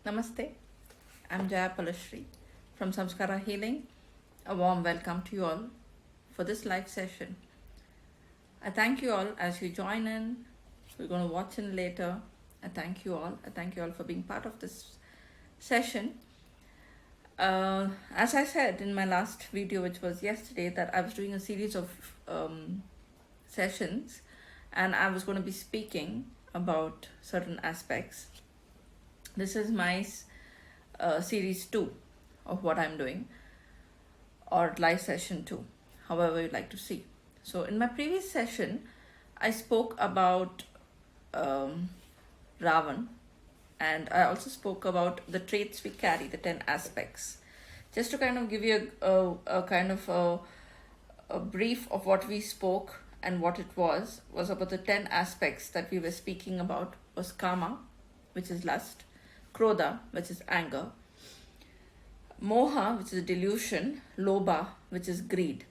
Namaste, I'm Jayapalashri from Samskara Healing. A warm welcome to you all for this live session. I thank you all as you join in. We're going to watch in later. I thank you all. I thank you all for being part of this session. As I said in my last video, which was yesterday, that I was doing a series of sessions and I was going to be speaking about certain aspects. This is my series 2 of what I'm doing, or live session 2, however you'd like to see. So in my previous session, I spoke about Ravan, and I also spoke about the traits we carry, the 10 aspects. Just to kind of give you a kind of a brief of what we spoke and what it was about the 10 aspects that we were speaking about was kama, which is lust, krodha, which is anger, moha, which is delusion, lobha, which is greed.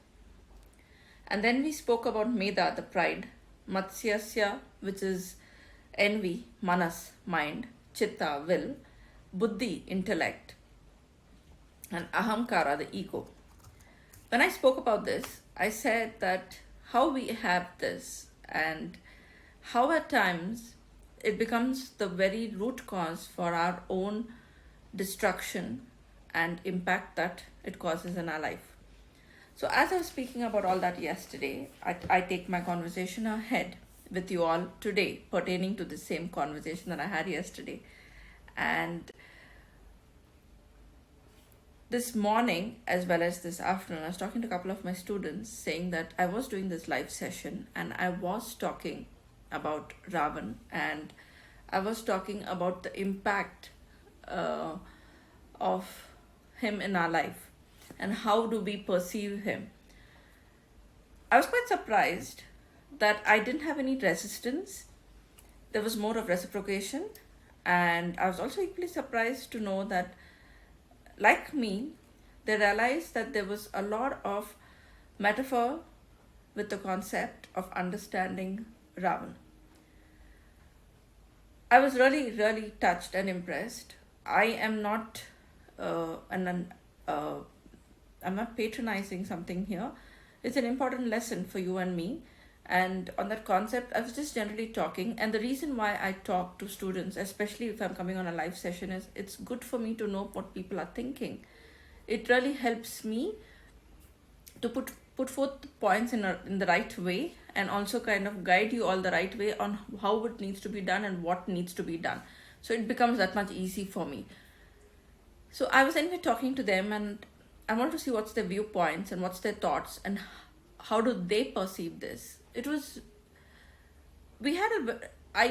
And then we spoke about meda, the pride, matsyasya, which is envy, manas, mind, chitta, will, buddhi, intellect, and ahamkara, the ego. When I spoke about this, I said that how we have this and how at times it becomes the very root cause for our own destruction and impact that it causes in our life. So as I was speaking about all that yesterday, I take my conversation ahead with you all today pertaining to the same conversation that I had yesterday. And this morning as well as this afternoon, I was talking to a couple of my students saying that I was doing this live session and I was talking about Ravan, and I was talking about the impact of him in our life and how do we perceive him. I was quite surprised that I didn't have any resistance. There was more of reciprocation, and I was also equally surprised to know that, like me, they realized that there was a lot of metaphor with the concept of understanding Ravan. I was really, really touched and impressed. I am not, I'm not patronizing something here. It's an important lesson for you and me. And on that concept, I was just generally talking. And the reason why I talk to students, especially if I'm coming on a live session, is it's good for me to know what people are thinking. It really helps me to put forth points in the right way, and also kind of guide you all the right way on how it needs to be done and what needs to be done. So it becomes that much easy for me. So I was anyway talking to them, and I want to see what's their viewpoints and what's their thoughts and how do they perceive this. In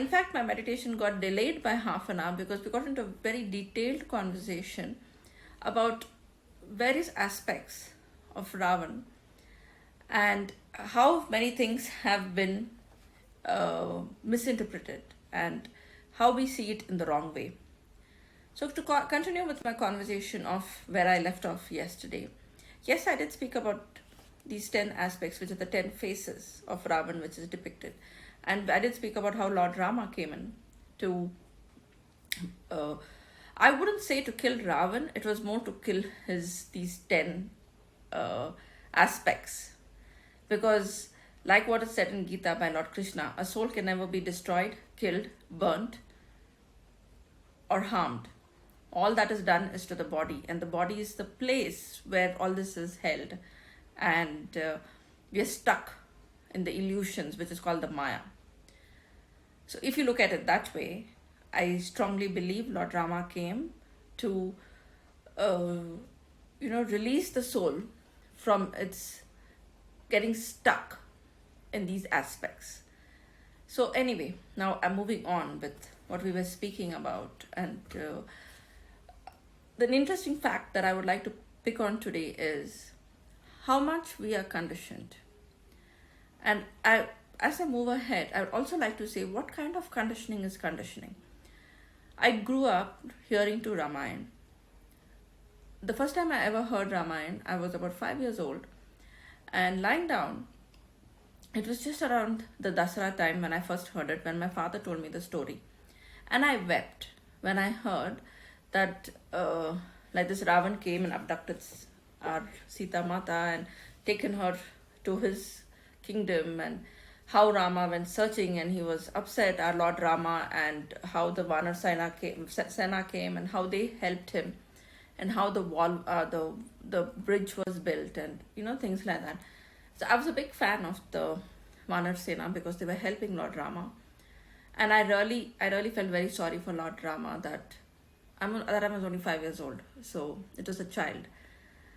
fact, my meditation got delayed by half an hour because we got into a very detailed conversation about various aspects of Ravan and how many things have been misinterpreted and how we see it in the wrong way. So to continue with my conversation of where I left off yesterday, yes, I did speak about these 10 aspects, which are the 10 faces of Ravan, which is depicted. And I did speak about how Lord Rama came in to, I wouldn't say to kill Ravan, it was more to kill these 10 aspects. Because like what is said in Gita by Lord Krishna, a soul can never be destroyed, killed, burnt, or harmed. All that is done is to the body, and the body is the place where all this is held, and we are stuck in the illusions, which is called the Maya. So if you look at it that way, I strongly believe Lord Rama came to release the soul from its getting stuck in these aspects. So anyway, now I'm moving on with what we were speaking about, and the interesting fact that I would like to pick on today is how much we are conditioned. And as I move ahead, I would also like to say what kind of conditioning is conditioning. I grew up hearing to Ramayana. The first time I ever heard Ramayana, I was about 5 years old, and lying down, it was just around the Dasara time when I first heard it, when my father told me the story. And I wept when I heard that like this Ravan came and abducted our Sita Mata and taken her to his kingdom, and how Rama went searching and he was upset, our Lord Rama, and how the Vanar Sena came and how they helped him, and how the wall, the bridge was built, and things like that. So I was a big fan of the Vanar Sena because they were helping Lord Rama, and I really felt very sorry for Lord Rama that I was only 5 years old, so it was a child.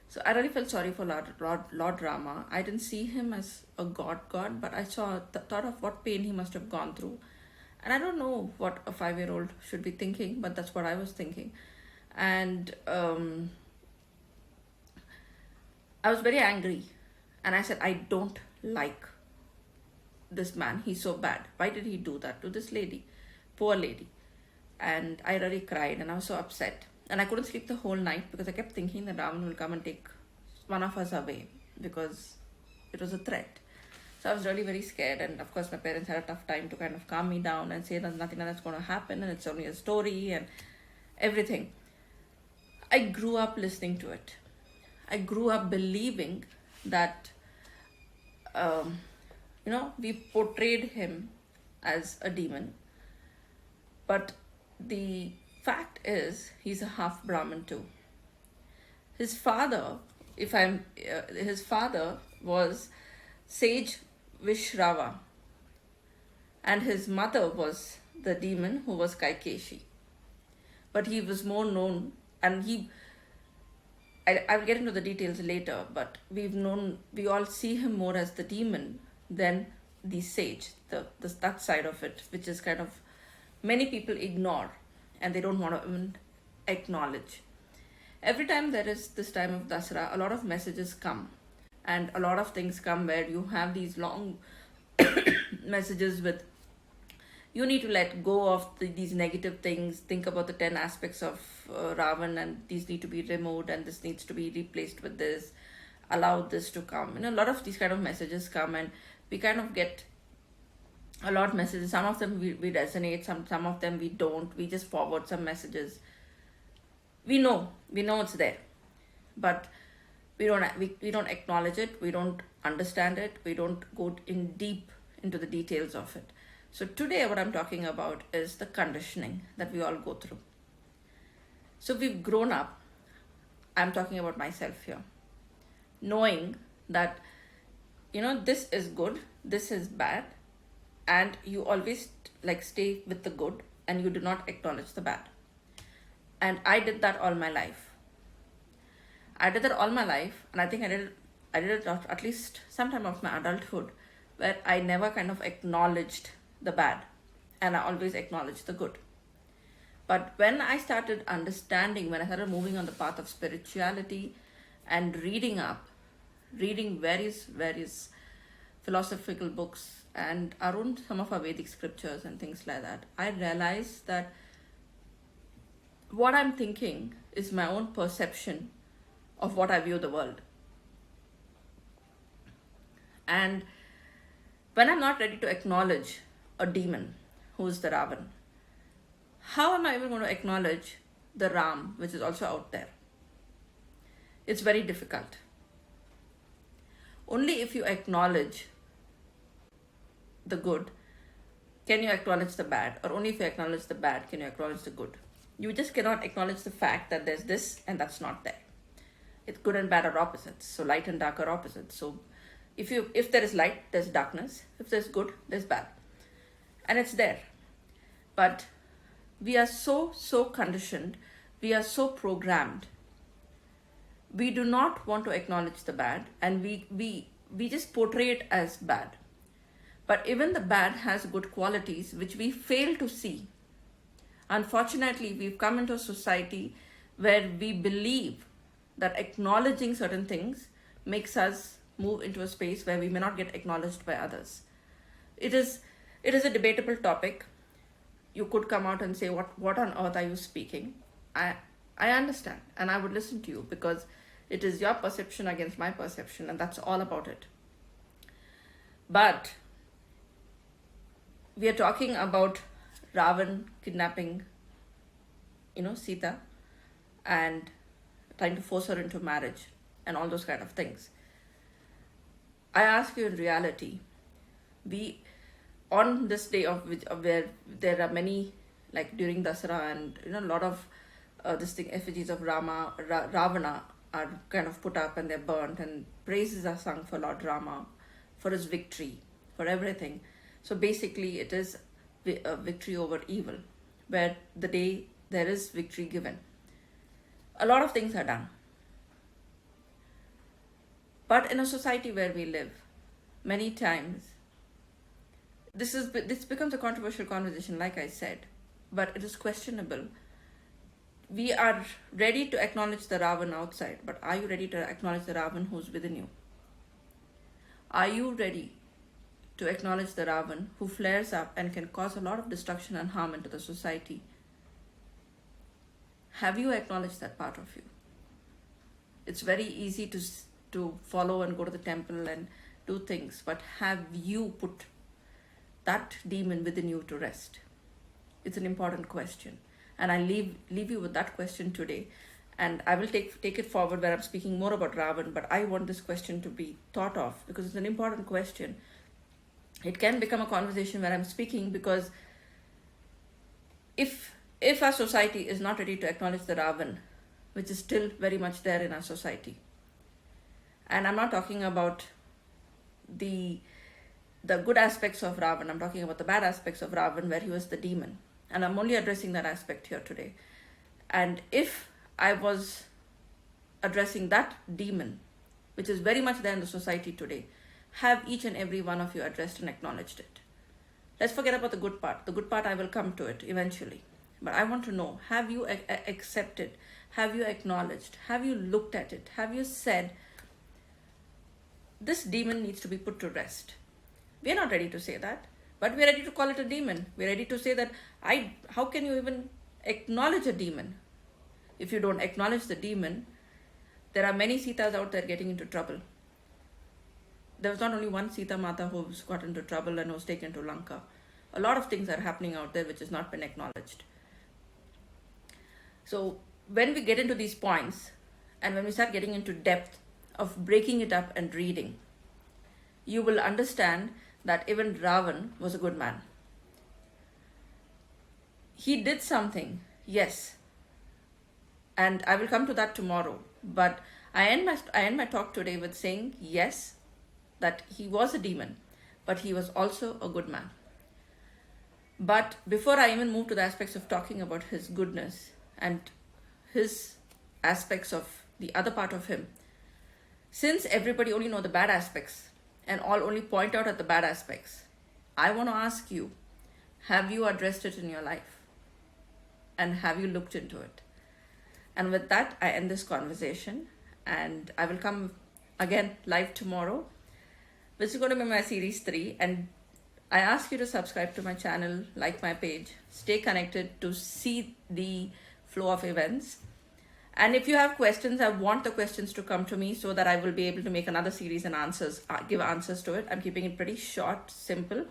So I really felt sorry for Lord Rama. I didn't see him as a god, but I thought of what pain he must have gone through. And I don't know what a 5-year-old should be thinking, but that's what I was thinking. And I was very angry. And I said, I don't like this man. He's so bad. Why did he do that to this lady? Poor lady. And I really cried and I was so upset. And I couldn't sleep the whole night because I kept thinking that Ravan will come and take one of us away because it was a threat. So I was really very scared. And of course, my parents had a tough time to kind of calm me down and say there's nothing that's going to happen and it's only a story and everything. I grew up listening to it. I grew up believing that, we portrayed him as a demon. But the fact is, he's a half Brahmin too. His father, his father was sage Vishrava, and his mother was the demon who was Kaikeshi. But he was more known, and I'll get into the details later, but we all see him more as the demon than the sage, that side of it, which is kind of many people ignore and they don't want to even acknowledge. Every time there is this time of Dasara, a lot of messages come and a lot of things come where you have these long messages with you need to let go of these negative things, think about the 10 aspects of Ravan and these need to be removed and this needs to be replaced with this, allow this to come. A lot of these kind of messages come and we kind of get a lot of messages. Some of them we resonate, some of them we don't. We just forward some messages. We know it's there, but we don't acknowledge it. We don't understand it. We don't go in deep into the details of it. So today what I'm talking about is the conditioning that we all go through. So we've grown up, I'm talking about myself here, knowing that, this is good, this is bad, and you always stay with the good and you do not acknowledge the bad. And I did that all my life. And I think I did it at least sometime of my adulthood, where I never kind of acknowledged the bad and I always acknowledged the good. But when I started understanding, when I started moving on the path of spirituality and reading various philosophical books and some of our Vedic scriptures and things like that, I realized that what I'm thinking is my own perception of what I view the world. And when I'm not ready to acknowledge a demon who's the Ravan, how am I even going to acknowledge the Ram, which is also out there? It's very difficult. Only if you acknowledge the good can you acknowledge the bad, or only if you acknowledge the bad can you acknowledge the good. You just cannot acknowledge the fact that there's this and that's not there. It's good and bad are opposites, so light and dark are opposites. So if there is light, there's darkness. If there's good, there's bad, and it's there. But we are so conditioned, we are so programmed. We do not want to acknowledge the bad, and we just portray it as bad. But even the bad has good qualities which we fail to see. Unfortunately, we've come into a society where we believe that acknowledging certain things makes us move into a space where we may not get acknowledged by others. It is a debatable topic. You could come out and say, what on earth are you speaking? I understand, and I would listen to you because it is your perception against my perception, and that's all about it. But we are talking about Ravan kidnapping, Sita, and trying to force her into marriage and all those kind of things. I ask you, in reality, we, on this day of where there are many, like during Dasara, and a lot of effigies of Ravana are kind of put up and they're burnt, and praises are sung for Lord Rama, for his victory, for everything. So basically it is a victory over evil, where the day there is victory given, a lot of things are done. But in a society where we live, many times this becomes a controversial conversation, like I said, but it is questionable. We are ready to acknowledge the Ravan outside, but are you ready to acknowledge the Ravan who's within you? Are you ready to acknowledge the Ravan who flares up and can cause a lot of destruction and harm into the society? Have you acknowledged that part of you? It's very easy to follow and go to the temple and do things, but have you put that demon within you to rest? It's an important question, and I leave you with that question today. And I will take it forward where I'm speaking more about Ravan, but I want this question to be thought of because it's an important question. It can become a conversation where I'm speaking, because if our society is not ready to acknowledge the Ravan, which is still very much there in our society, and I'm not talking about the good aspects of Ravan, I'm talking about the bad aspects of Ravan, where he was the demon, and I'm only addressing that aspect here today. And if I was addressing that demon, which is very much there in the society today, have each and every one of you addressed and acknowledged it? Let's forget about the good part. The good part, I will come to it eventually. But I want to know, have you accepted? Have you acknowledged? Have you looked at it? Have you said, this demon needs to be put to rest? We are not ready to say that, but we are ready to call it a demon. We are ready to say that, how can you even acknowledge a demon? If you don't acknowledge the demon, there are many Sitas out there getting into trouble. There was not only one Sita Mata who's got into trouble and was taken to Lanka. A lot of things are happening out there which has not been acknowledged. So when we get into these points, and when we start getting into depth of breaking it up and reading, you will understand that even Ravan was a good man. He did something, yes, and I will come to that tomorrow. But I end my talk today with saying, yes, that he was a demon, but he was also a good man. But before I even move to the aspects of talking about his goodness and his aspects of the other part of him, since everybody only know the bad aspects and all only point out at the bad aspects, I want to ask you, have you addressed it in your life? And have you looked into it? And with that, I end this conversation, and I will come again live tomorrow, which is going to be my series 3. And I ask you to subscribe to my channel, like my page, stay connected to see the flow of events. And if you have questions, I want the questions to come to me so that I will be able to make another series and give answers to it. I'm keeping it pretty short, simple,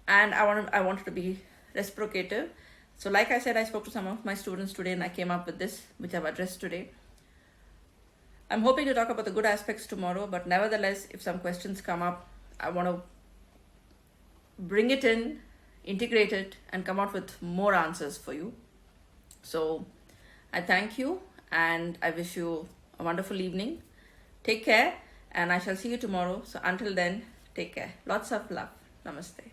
and I want it to be reciprocative. So like I said, I spoke to some of my students today and I came up with this, which I've addressed today. I'm hoping to talk about the good aspects tomorrow, but nevertheless, if some questions come up, I want to bring it in, integrate it, and come out with more answers for you. So I thank you and I wish you a wonderful evening. Take care, and I shall see you tomorrow. So until then, take care. Lots of love. Namaste.